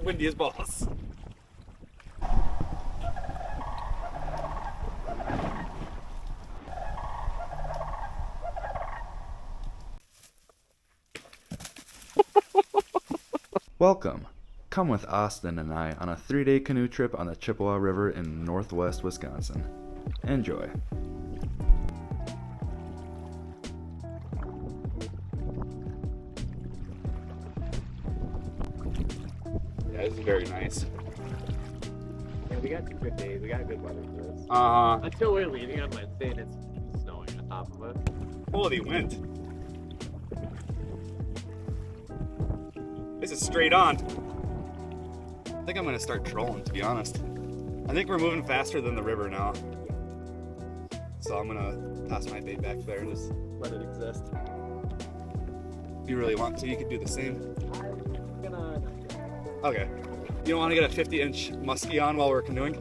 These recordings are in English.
windy as balls. Welcome. Come with Austin and I on a 3-day canoe trip on the Chippewa River in northwest Wisconsin. Enjoy. Yeah, this is very nice. Yeah, we got 2 good days. We got good weather for this. Until we're leaving on Wednesday and it's snowing on top of us. holy wind. This is straight on. I think I'm gonna start trolling, to be honest. I think we're moving faster than the river now. So I'm gonna toss my bait back there and just let it exist. If you really want to, you could do the same. Okay. You don't want to get a 50-inch muskie on while we're canoeing?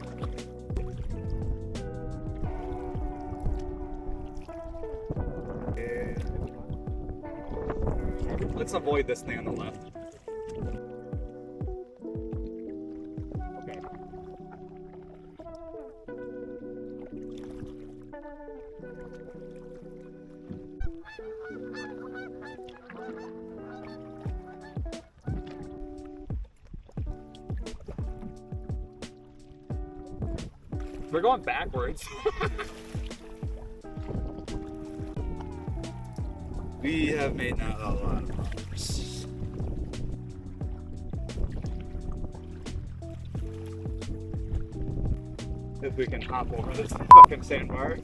Let's avoid this thing on the left. Okay. We're going backwards. We have made not a lot of progress. If we can hop over this fucking sandbar.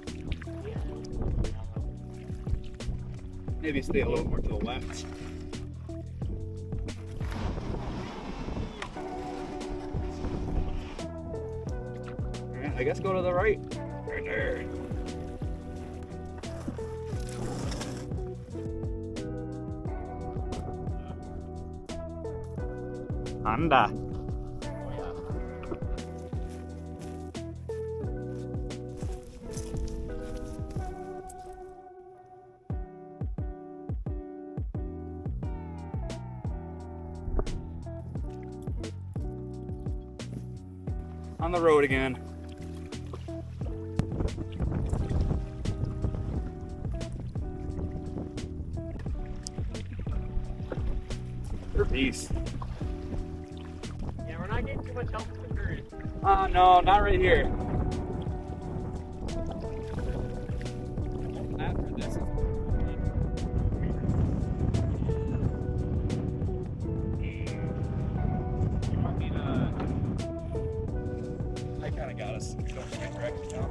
Maybe stay a little more to the left. Alright, I guess go to the right. Right there. Anda. On the road again. They're beasts. Yeah, we're not getting too much help from the current. No, not right here. After this. You want me to... I kind of got us going the right direction now.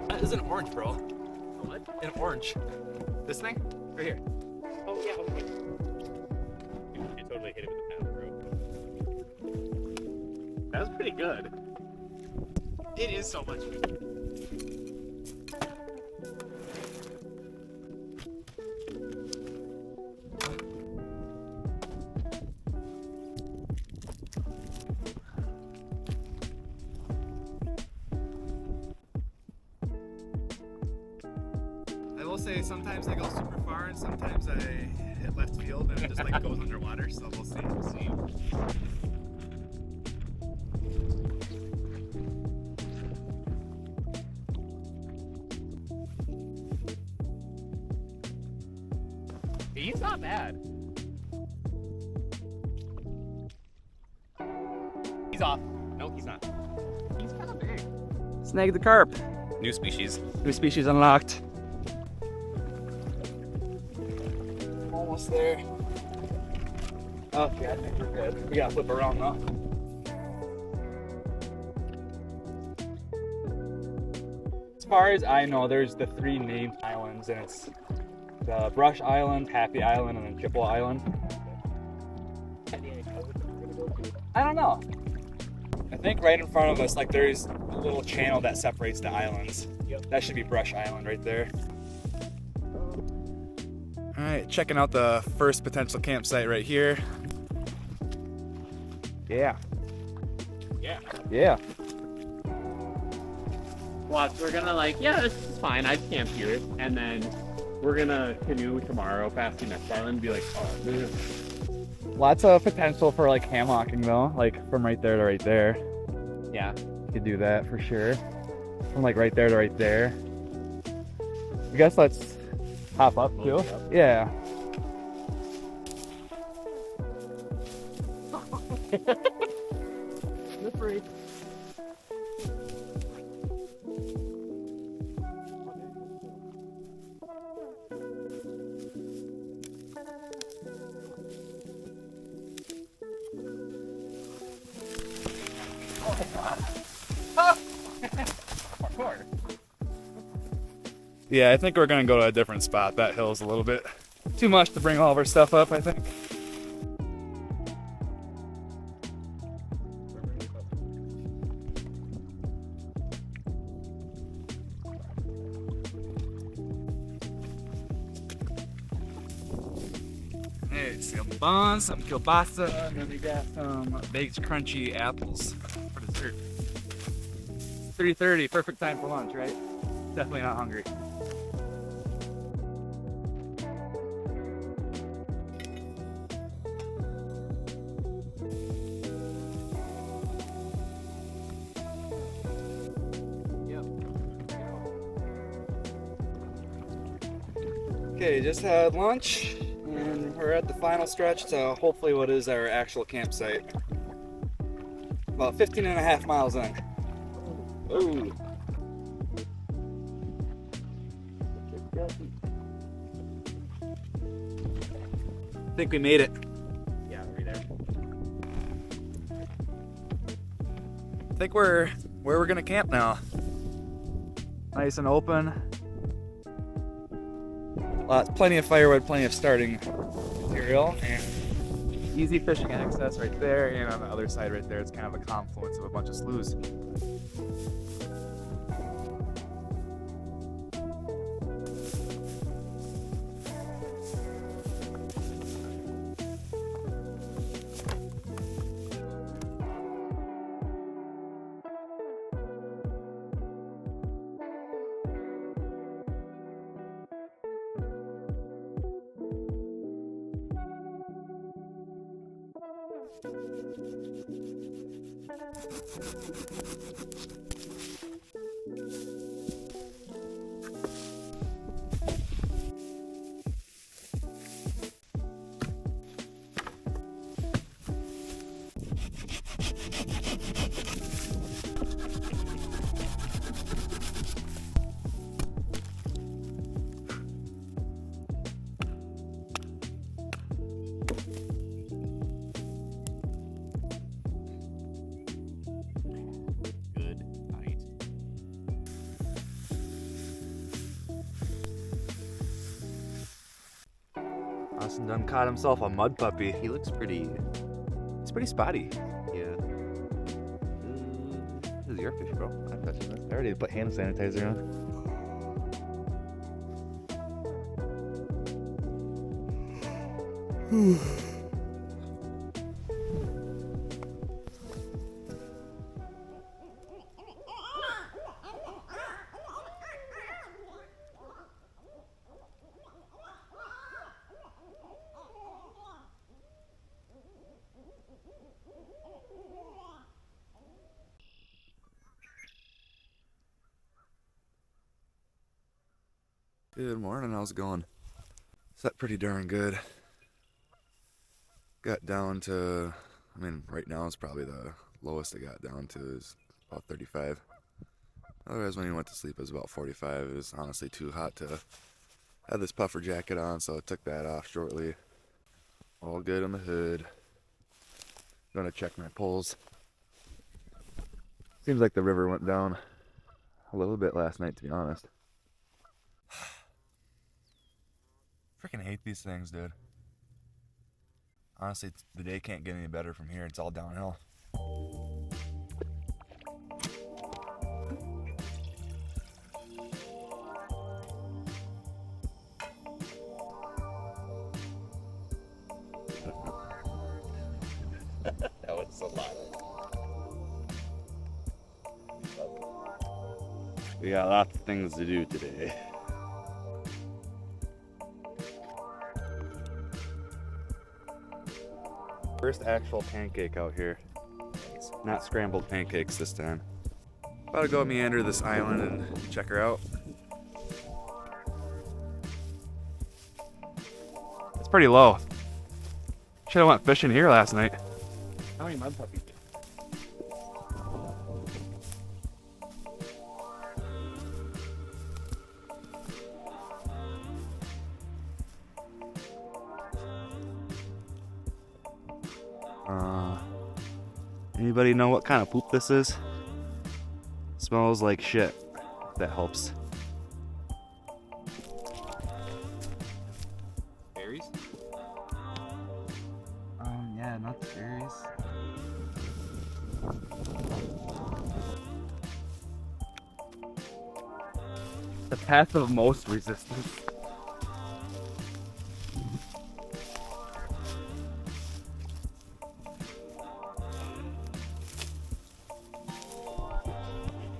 That is an orange, bro. What? An orange. This thing? Right here. Oh, yeah, okay. You totally hit it with the paddle, bro. That was pretty good. It is so much food. I will say sometimes I go super far and sometimes I hit left field and it just like goes underwater, so we'll see. We'll see. He's not bad. He's off. No, he's not. He's kind of big. Snag the carp. New species. New species unlocked. Almost there. Okay, I think we're good. We gotta flip around now. As far as I know, there's the 3 named islands, and it's the Brush Island, Happy Island, and then Chippewa Island. I don't know. I think right in front of us, like there's a little channel that separates the islands. Yep. That should be Brush Island right there. All right, checking out the first potential campsite right here. Yeah. Yeah. Yeah. Well, we're gonna like, yeah, this is fine. I've camped here, and then We're gonna canoe tomorrow past the next island and be like, oh, this Lots of potential for like hammocking though, like from right there to right there. yeah. You could do that for sure. From like right there to right there. I guess let's hop up too. Mosey up. Yeah. Slippery. Yeah, I think we're gonna go to a different spot. That hill's a little bit too much to bring all of our stuff up, I think. Hey, some buns, some kielbasa, and then we got some baked crunchy apples for dessert. 3:30, perfect time for lunch, right? Definitely not hungry. Okay, just had lunch, and we're at the final stretch to hopefully what is our actual campsite. About 15 and a half miles in. Oh. I think we made it. Yeah, right there. I think we're where we're gonna camp now. Nice and open. Plenty of firewood, plenty of starting material, and easy fishing access right there. And on the other side right there, it's kind of a confluence of a bunch of sloughs. Good night. Austin done caught himself a mud puppy. He looks pretty. He's pretty spotty. Yeah. This is your fish, bro. I'm touching this. I already put hand sanitizer on. Good morning, how's it going? Slept pretty darn good. Got down to, I mean, right now is probably the lowest I got down to is about 35. Otherwise, when you went to sleep, it was about 45. It was honestly too hot to have this puffer jacket on, so I took that off shortly. All good on the hood. Gonna check my poles. Seems like the river went down a little bit last night, to be honest. Freaking hate these things, dude. Honestly, the day can't get any better from here. It's all downhill. That was a lot. We got lots of things to do today. First actual pancake out here. Not scrambled pancakes this time. About to go meander this island and check her out. It's pretty low. Should have went fishing here last night. How many mud puppies? Anybody know what kind of poop this is? Smells like shit. If that helps. Berries? Yeah, not the berries. The path of most resistance.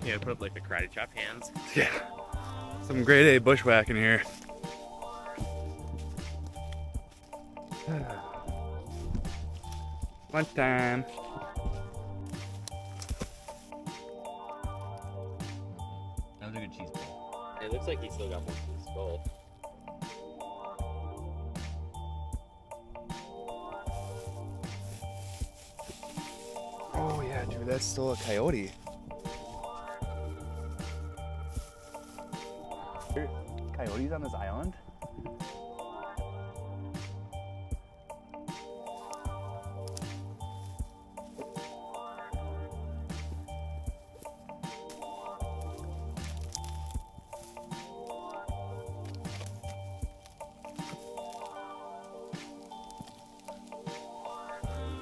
Yeah, put up like the karate chop hands. Yeah. Some grade A bushwhacking here. One time. That was a good cheese ball. It looks like he still got more to his skull. Oh yeah, dude, that's still a coyote. Coyotes on this island?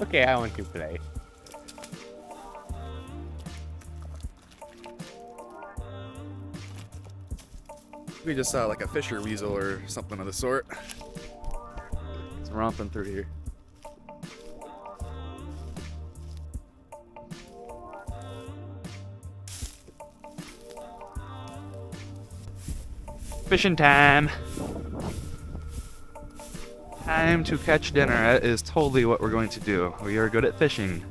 Okay, I want to play. We just saw like a fisher weasel or something of the sort. It's romping through here. Fishing time. Time to catch dinner. That is totally what we're going to do. We are good at fishing.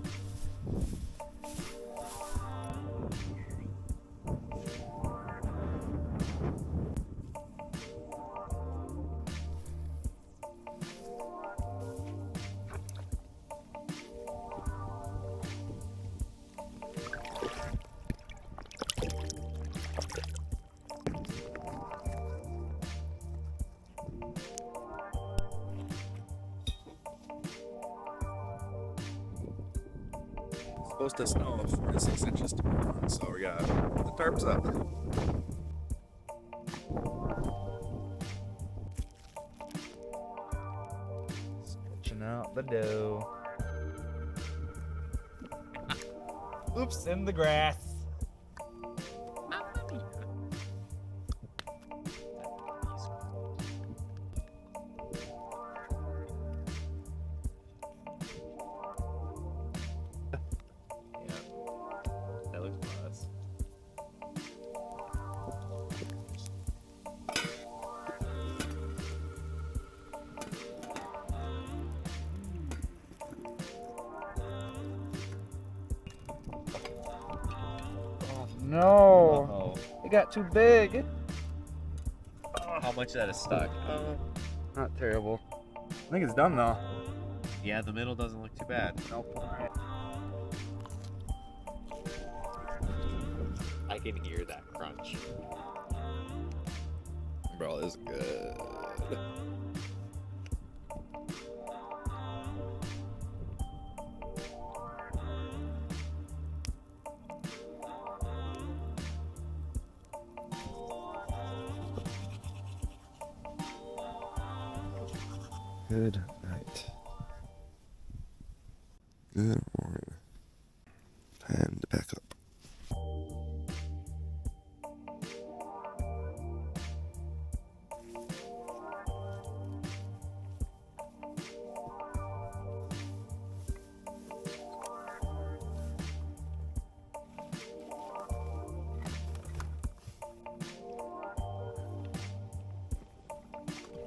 Supposed to snow 4 to 6 inches tomorrow, so we got the tarps up. Stretching out the dough. Oops, in the grass. That looks plus. Oh no! Oh, It got too big. how much of that is stuck? Not terrible. I think it's done though. Yeah, the middle doesn't look too bad. Nope. I can hear that crunch. Bro, this is good. Good night. Good morning. Time to pack up.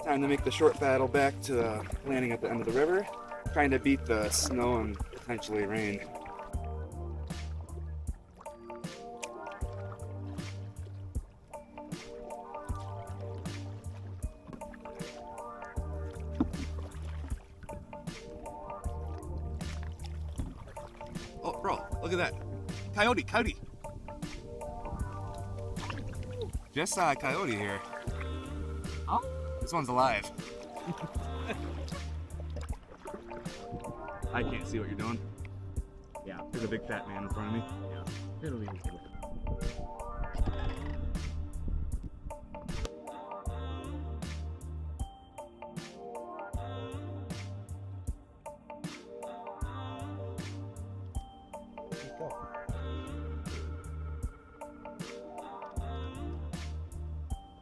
Time to make the short paddle back to the landing at the end of the river. trying to beat the snow and potentially rain. Oh, bro, look at that. Coyote. Just saw a coyote here. Oh. This one's alive. I can't see what you're doing. Yeah. There's a big fat man in front of me. Yeah. It'll be easy.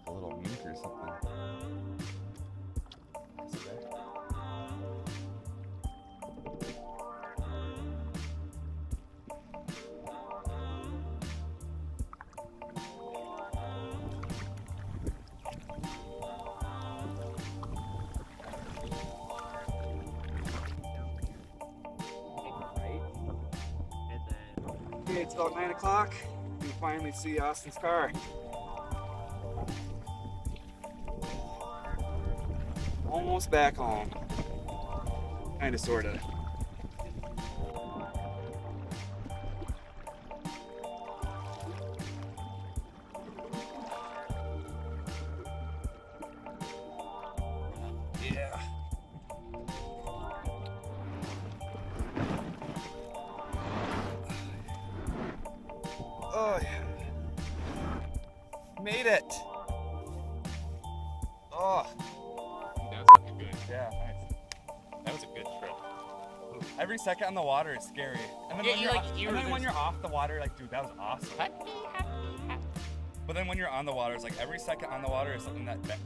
A little mink or something. Okay, it's about 9 o'clock. You can finally see Austin's car. Almost back home. Kinda, sorta. Yeah. Oh yeah. Made it. Oh. That was fucking good. Yeah, nice. That was a good trip. Every second on the water is scary. And then, Yeah, when, you you're, like- you and were then when just- you're off the water, like, dude, that was awesome. Happy. But then when you're on the water, it's like every second on the water is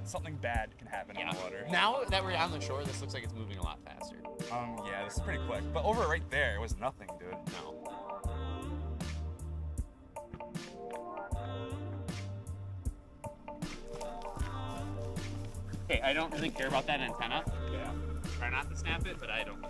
something bad can happen Yeah. on the water. Now that we're on the shore, this looks like it's moving a lot faster. Yeah, this is pretty quick. But over right there, it was nothing, dude. No. Okay, I don't really care about that antenna. Yeah. Try not to snap it, but I don't.